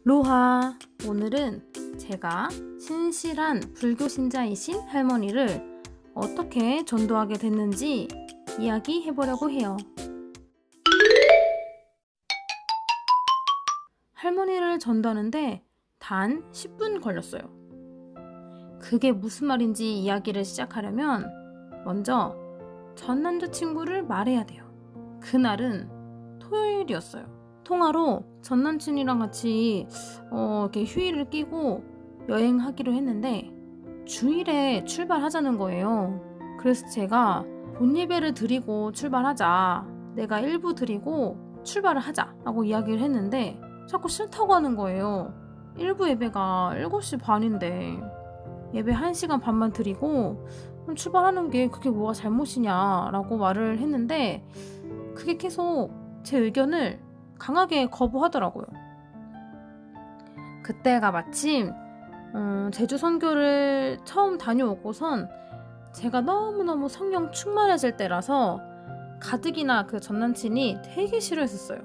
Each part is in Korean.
로하! 오늘은 제가 신실한 불교 신자이신 할머니를 어떻게 전도하게 됐는지 이야기해보려고 해요. 할머니를 전도하는데 단 10분 걸렸어요. 그게 무슨 말인지 이야기를 시작하려면 먼저 전 남자친구를 말해야 돼요. 그날은 토요일이었어요. 통화로 전 남친이랑 같이 이렇게 휴일을 끼고 여행하기로 했는데 주일에 출발하자는 거예요. 그래서 제가 본 예배를 드리고 출발하자, 내가 일부 드리고 출발을 하자 라고 이야기를 했는데 자꾸 싫다고 하는 거예요. 일부 예배가 7시 반인데 예배 1시간 반만 드리고 출발하는 게 그게 뭐가 잘못이냐 라고 말을 했는데 그게 계속 제 의견을 강하게 거부하더라고요. 그때가 마침 제주 선교를 처음 다녀오고선 제가 너무너무 성령 충만해질 때라서 가뜩이나 그 전남친이 되게 싫어했었어요.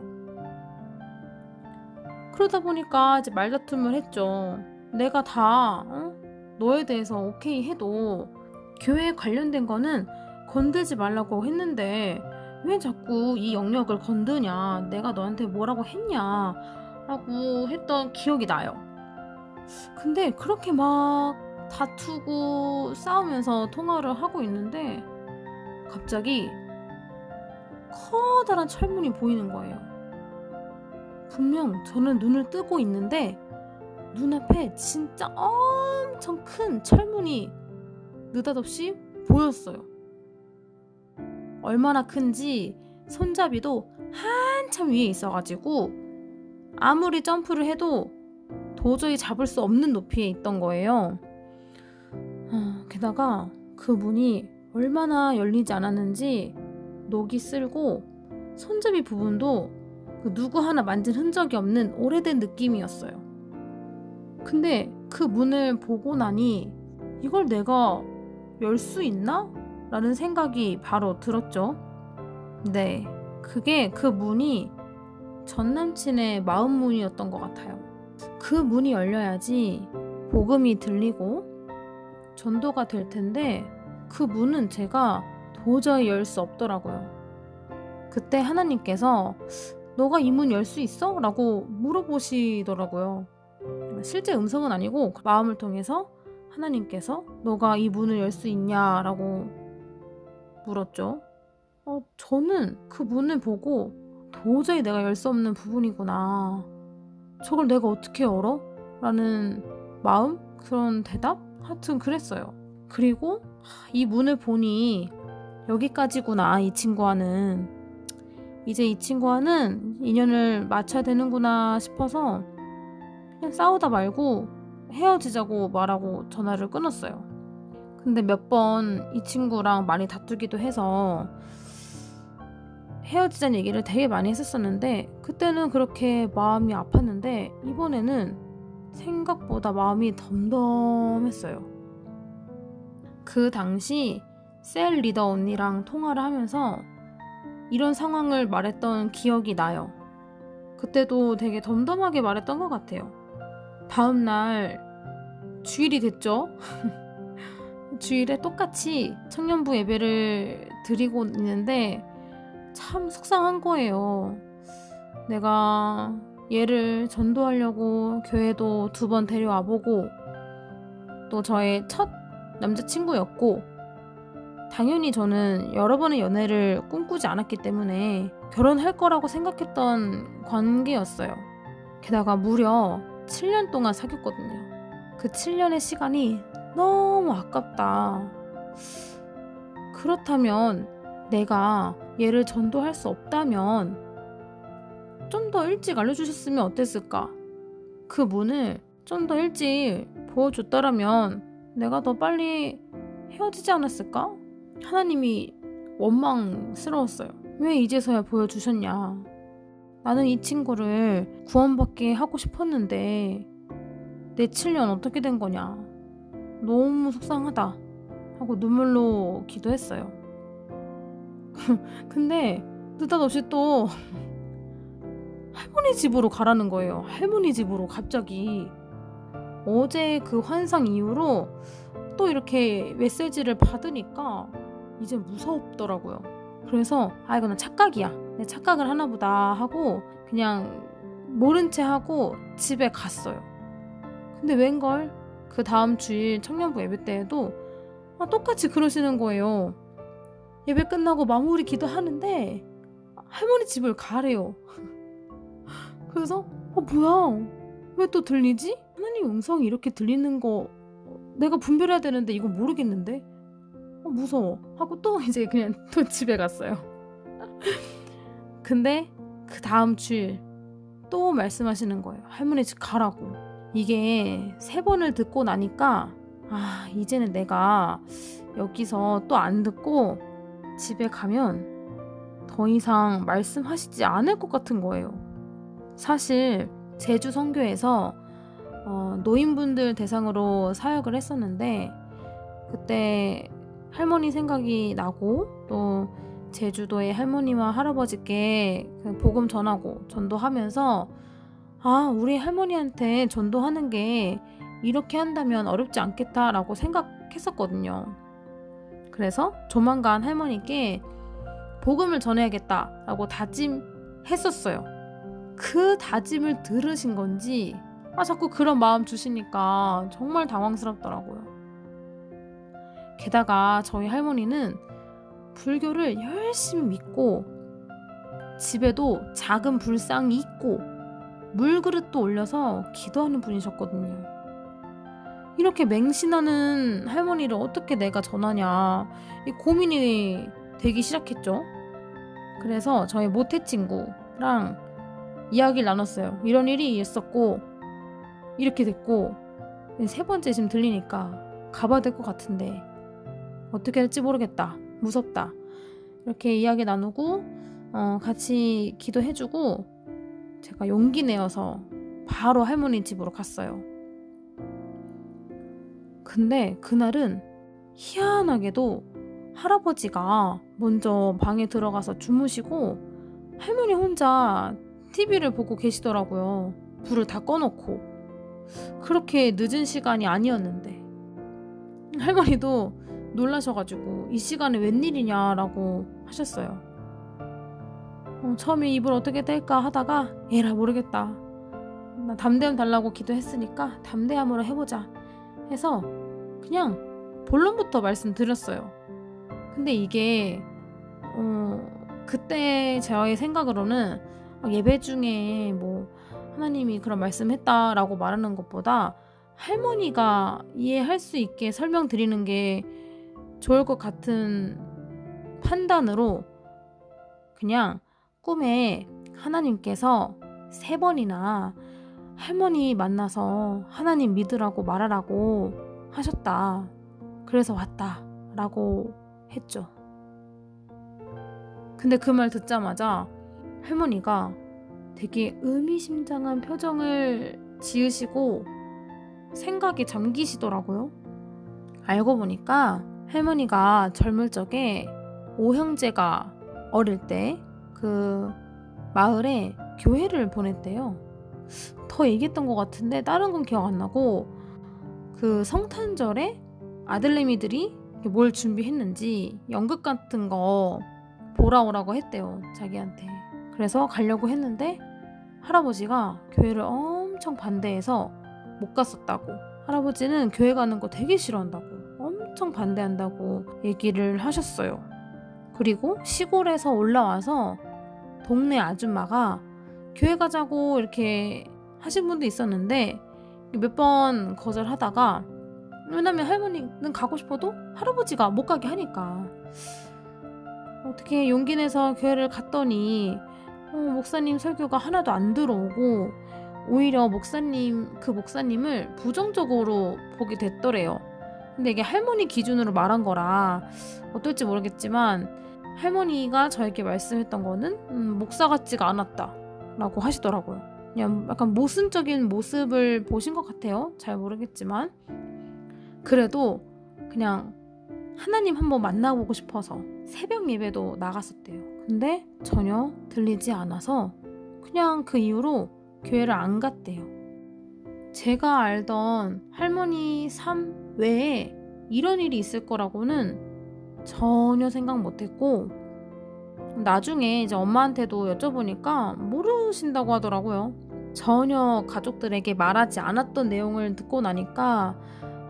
그러다 보니까 이제 말다툼을 했죠. 내가 다 너에 대해서 오케이 해도 교회에 관련된 거는 건들지 말라고 했는데 왜 자꾸 이 영역을 건드냐, 내가 너한테 뭐라고 했냐 라고 했던 기억이 나요. 근데 그렇게 막 다투고 싸우면서 통화를 하고 있는데 갑자기 커다란 철문이 보이는 거예요. 분명 저는 눈을 뜨고 있는데 눈앞에 진짜 엄청 큰 철문이 느닷없이 보였어요. 얼마나 큰지 손잡이도 한참 위에 있어가지고 아무리 점프를 해도 도저히 잡을 수 없는 높이에 있던 거예요. 게다가 그 문이 얼마나 열리지 않았는지 녹이 쓸고 손잡이 부분도 누구 하나 만진 흔적이 없는 오래된 느낌이었어요. 근데 그 문을 보고 나니 이걸 내가 열 수 있나? 라는 생각이 바로 들었죠. 네, 그게 그 문이 전 남친의 마음 문이었던 것 같아요. 그 문이 열려야지 복음이 들리고 전도가 될 텐데 그 문은 제가 도저히 열 수 없더라고요. 그때 하나님께서 너가 이 문 열 수 있어? 라고 물어보시더라고요. 실제 음성은 아니고 마음을 통해서 하나님께서 너가 이 문을 열 수 있냐? 라고 물었죠. 저는 그 문을 보고 도저히 내가 열 수 없는 부분이구나. 저걸 내가 어떻게 열어? 라는 마음? 그런 대답? 하여튼 그랬어요. 그리고 이 문을 보니 여기까지구나, 이 친구와는. 이제 이 친구와는 인연을 맞춰야 되는구나 싶어서 그냥 싸우다 말고 헤어지자고 말하고 전화를 끊었어요. 근데 몇 번 이 친구랑 많이 다투기도 해서 헤어지자는 얘기를 되게 많이 했었는데 그때는 그렇게 마음이 아팠는데 이번에는 생각보다 마음이 덤덤했어요. 그 당시 셀 리더 언니랑 통화를 하면서 이런 상황을 말했던 기억이 나요. 그때도 되게 덤덤하게 말했던 것 같아요. 다음날 주일이 됐죠? 주일에 똑같이 청년부 예배를 드리고 있는데 참 속상한 거예요. 내가 얘를 전도하려고 교회도 2번 데려와보고 또 저의 첫 남자친구였고 당연히 저는 여러 번의 연애를 꿈꾸지 않았기 때문에 결혼할 거라고 생각했던 관계였어요. 게다가 무려 7년 동안 사귀었거든요. 그 7년의 시간이 너무 아깝다. 그렇다면 내가 얘를 전도할 수 없다면 좀 더 일찍 알려주셨으면 어땠을까? 그 문을 좀 더 일찍 보여줬더라면 내가 더 빨리 헤어지지 않았을까? 하나님이 원망스러웠어요. 왜 이제서야 보여주셨냐? 나는 이 친구를 구원받게 하고 싶었는데 내 7년 어떻게 된 거냐? 너무 속상하다 하고 눈물로 기도했어요. 근데 느닷없이 또 할머니 집으로 가라는 거예요. 할머니 집으로 갑자기. 어제 그 환상 이후로 또 이렇게 메시지를 받으니까 이제 무섭더라고요. 그래서 이거는 착각이야. 내 착각을 하나 보다 하고 그냥 모른 채 하고 집에 갔어요. 근데 웬걸 그 다음 주일 청년부 예배 때에도 똑같이 그러시는 거예요. 예배 끝나고 마무리 기도하는데 할머니 집을 가래요. 그래서 뭐야? 왜 또 들리지? 하나님 음성이 이렇게 들리는 거 내가 분별해야 되는데 이거 모르겠는데? 무서워 하고 또 이제 그냥 또 집에 갔어요. 근데 그 다음 주일 또 말씀하시는 거예요. 할머니 집 가라고. 이게 3번을 듣고 나니까 이제는 내가 여기서 또 안 듣고 집에 가면 더 이상 말씀하시지 않을 것 같은 거예요. 사실 제주 선교에서 노인분들 대상으로 사역을 했었는데 그때 할머니 생각이 나고 또 제주도의 할머니와 할아버지께 복음 전하고 전도하면서 우리 할머니한테 전도하는 게 이렇게 한다면 어렵지 않겠다라고 생각했었거든요. 그래서 조만간 할머니께 복음을 전해야겠다라고 다짐했었어요. 그 다짐을 들으신 건지 자꾸 그런 마음 주시니까 정말 당황스럽더라고요. 게다가 저희 할머니는 불교를 열심히 믿고 집에도 작은 불상이 있고 물그릇도 올려서 기도하는 분이셨거든요. 이렇게 맹신하는 할머니를 어떻게 내가 전하냐 이 고민이 되기 시작했죠. 그래서 저희 모태 친구랑 이야기를 나눴어요. 이런 일이 있었고 이렇게 됐고 3번째 지금 들리니까 가봐야 될 것 같은데 어떻게 할지 모르겠다. 무섭다. 이렇게 이야기 나누고 같이 기도해주고 제가 용기 내어서 바로 할머니 집으로 갔어요. 근데 그날은 희한하게도 할아버지가 먼저 방에 들어가서 주무시고 할머니 혼자 TV를 보고 계시더라고요. 불을 다 꺼놓고. 그렇게 늦은 시간이 아니었는데 할머니도 놀라셔가지고 이 시간에 웬일이냐라고 하셨어요. 처음에 이불 어떻게 뗄까 하다가 에라 모르겠다. 나 담대함 달라고 기도했으니까 담대함으로 해보자 해서 그냥 본론부터 말씀드렸어요. 근데 이게 그때 저의 생각으로는 예배 중에 하나님이 그런 말씀했다라고 말하는 것보다 할머니가 이해할 수 있게 설명드리는 게 좋을 것 같은 판단으로 그냥 꿈에 하나님께서 3번이나 할머니 만나서 하나님 믿으라고 말하라고 하셨다. 그래서 왔다 라고 했죠. 근데 그 말 듣자마자 할머니가 되게 의미심장한 표정을 지으시고 생각에 잠기시더라고요. 알고 보니까 할머니가 젊을 적에 5형제가 어릴 때 그 마을에 교회를 보냈대요. 더 얘기했던 것 같은데 다른 건 기억 안 나고 그 성탄절에 아들내미들이 뭘 준비했는지 연극 같은 거 보러 오라고 했대요. 자기한테. 그래서 가려고 했는데 할아버지가 교회를 엄청 반대해서 못 갔었다고. 할아버지는 교회 가는 거 되게 싫어한다고 엄청 반대한다고 얘기를 하셨어요. 그리고 시골에서 올라와서 동네 아줌마가 교회 가자고 이렇게 하신 분도 있었는데 몇 번 거절하다가 왜냐면 할머니는 가고 싶어도 할아버지가 못 가게 하니까 어떻게 용기 내서 교회를 갔더니 목사님 설교가 하나도 안 들어오고 오히려 목사님을 부정적으로 보게 됐더래요. 근데 이게 할머니 기준으로 말한 거라 어떨지 모르겠지만 할머니가 저에게 말씀했던 거는 목사 같지가 않았다 라고 하시더라고요. 그냥 약간 모순적인 모습을 보신 것 같아요. 잘 모르겠지만 그래도 그냥 하나님 한번 만나보고 싶어서 새벽 예배도 나갔었대요. 근데 전혀 들리지 않아서 그냥 그 이후로 교회를 안 갔대요. 제가 알던 할머니 삶 외에 이런 일이 있을 거라고는 전혀 생각 못했고, 나중에 이제 엄마한테도 여쭤보니까 모르신다고 하더라고요. 전혀 가족들에게 말하지 않았던 내용을 듣고 나니까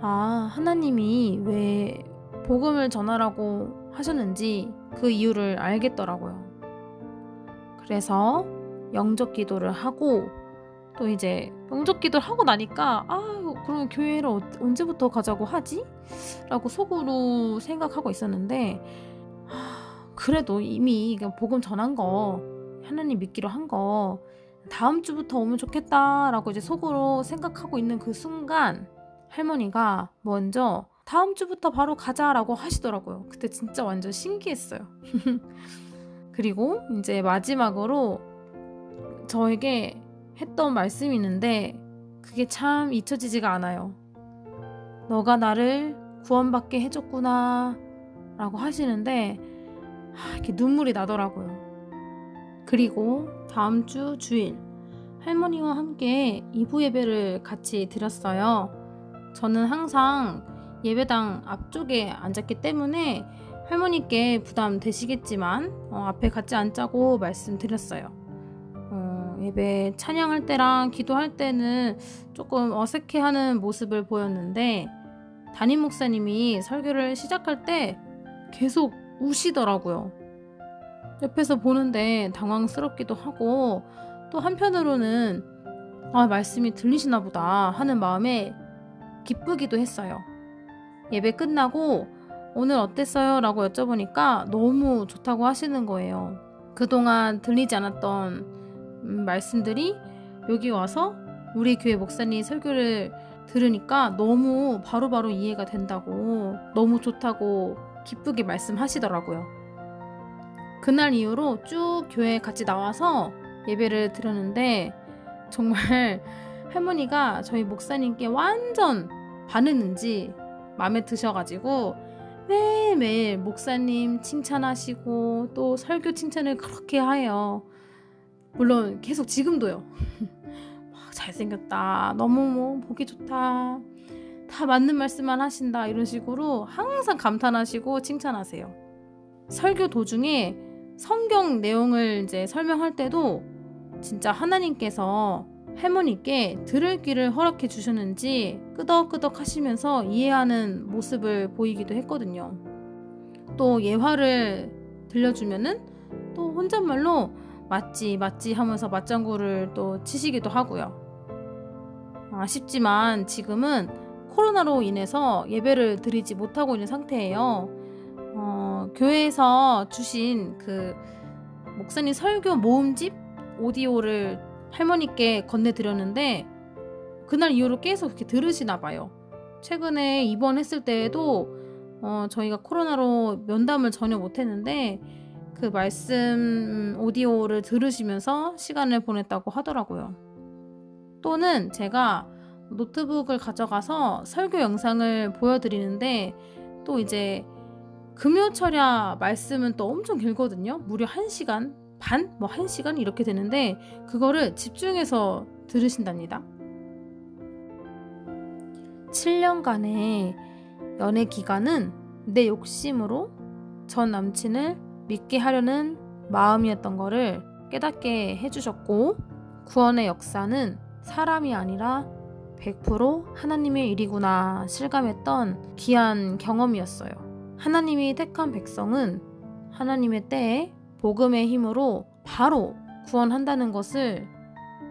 하나님이 왜 복음을 전하라고 하셨는지 그 이유를 알겠더라고요. 그래서 영접 기도를 하고, 또 이제 영접 기도를 하고 나니까 그럼 교회를 언제부터 가자고 하지? 라고 속으로 생각하고 있었는데, 그래도 이미 복음 전한 거, 하나님 믿기로 한 거 다음 주부터 오면 좋겠다 라고 이제 속으로 생각하고 있는 그 순간 할머니가 먼저 다음 주부터 바로 가자라고 하시더라고요. 그때 진짜 완전 신기했어요. 그리고 이제 마지막으로 저에게 했던 말씀이 있는데 그게 참 잊혀지지가 않아요. 너가 나를 구원받게 해줬구나 라고 하시는데 이렇게 눈물이 나더라고요. 그리고 다음 주 주일 할머니와 함께 2부 예배를 같이 드렸어요. 저는 항상 예배당 앞쪽에 앉았기 때문에 할머니께 부담 되시겠지만 앞에 같이 앉자고 말씀드렸어요. 예배 찬양할 때랑 기도할 때는 조금 어색해하는 모습을 보였는데 담임 목사님이 설교를 시작할 때 계속 우시더라고요. 옆에서 보는데 당황스럽기도 하고, 또 한편으로는 말씀이 들리시나 보다 하는 마음에 기쁘기도 했어요. 예배 끝나고 오늘 어땠어요? 라고 여쭤보니까 너무 좋다고 하시는 거예요. 그동안 들리지 않았던 말씀들이 여기 와서 우리 교회 목사님 설교를 들으니까 너무 바로바로 이해가 된다고, 너무 좋다고 기쁘게 말씀하시더라고요. 그날 이후로 쭉 교회에 같이 나와서 예배를 드렸는데 정말 할머니가 저희 목사님께 완전 반했는지 마음에 드셔가지고 매일매일 목사님 칭찬하시고 또 설교 칭찬을 그렇게 해요. 물론 계속 지금도요. 잘생겼다, 너무 보기 좋다, 다 맞는 말씀만 하신다, 이런 식으로 항상 감탄하시고 칭찬하세요. 설교 도중에 성경 내용을 이제 설명할 때도 진짜 하나님께서 할머니께 들을 귀를 허락해 주셨는지 끄덕끄덕 하시면서 이해하는 모습을 보이기도 했거든요. 또 예화를 들려주면은 또 혼잣말로 맞지 하면서 맞장구를 또 치시기도 하고요. 아쉽지만 지금은 코로나로 인해서 예배를 드리지 못하고 있는 상태예요. 교회에서 주신 그 목사님 설교 모음집 오디오를 할머니께 건네드렸는데 그날 이후로 계속 그렇게 들으시나 봐요. 최근에 입원했을 때에도 저희가 코로나로 면담을 전혀 못했는데 그 말씀 오디오를 들으시면서 시간을 보냈다고 하더라고요. 또는 제가 노트북을 가져가서 설교 영상을 보여드리는데 또 이제 금요철야 말씀은 또 엄청 길거든요. 무려 1시간 반? 1시간 이렇게 되는데 그거를 집중해서 들으신답니다. 7년간의 연애 기간은 내 욕심으로 전 남친을 믿게 하려는 마음이었던 거를 깨닫게 해주셨고, 구원의 역사는 사람이 아니라 100% 하나님의 일이구나 실감했던 귀한 경험이었어요. 하나님이 택한 백성은 하나님의 때에 복음의 힘으로 바로 구원한다는 것을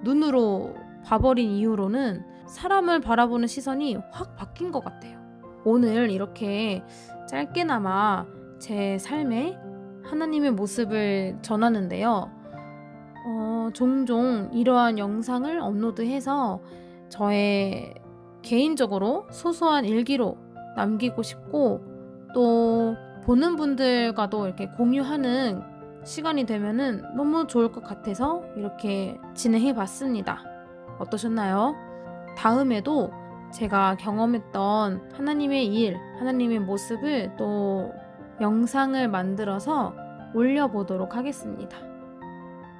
눈으로 봐버린 이후로는 사람을 바라보는 시선이 확 바뀐 것 같아요. 오늘 이렇게 짧게나마 제 삶에 하나님의 모습을 전하는데요. 종종 이러한 영상을 업로드해서 저의 개인적으로 소소한 일기로 남기고 싶고, 또 보는 분들과도 이렇게 공유하는 시간이 되면은 너무 좋을 것 같아서 이렇게 진행해 봤습니다. 어떠셨나요? 다음에도 제가 경험했던 하나님의 일, 하나님의 모습을 또 영상을 만들어서 올려보도록 하겠습니다.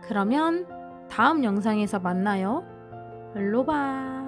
그러면 다음 영상에서 만나요. 알로바.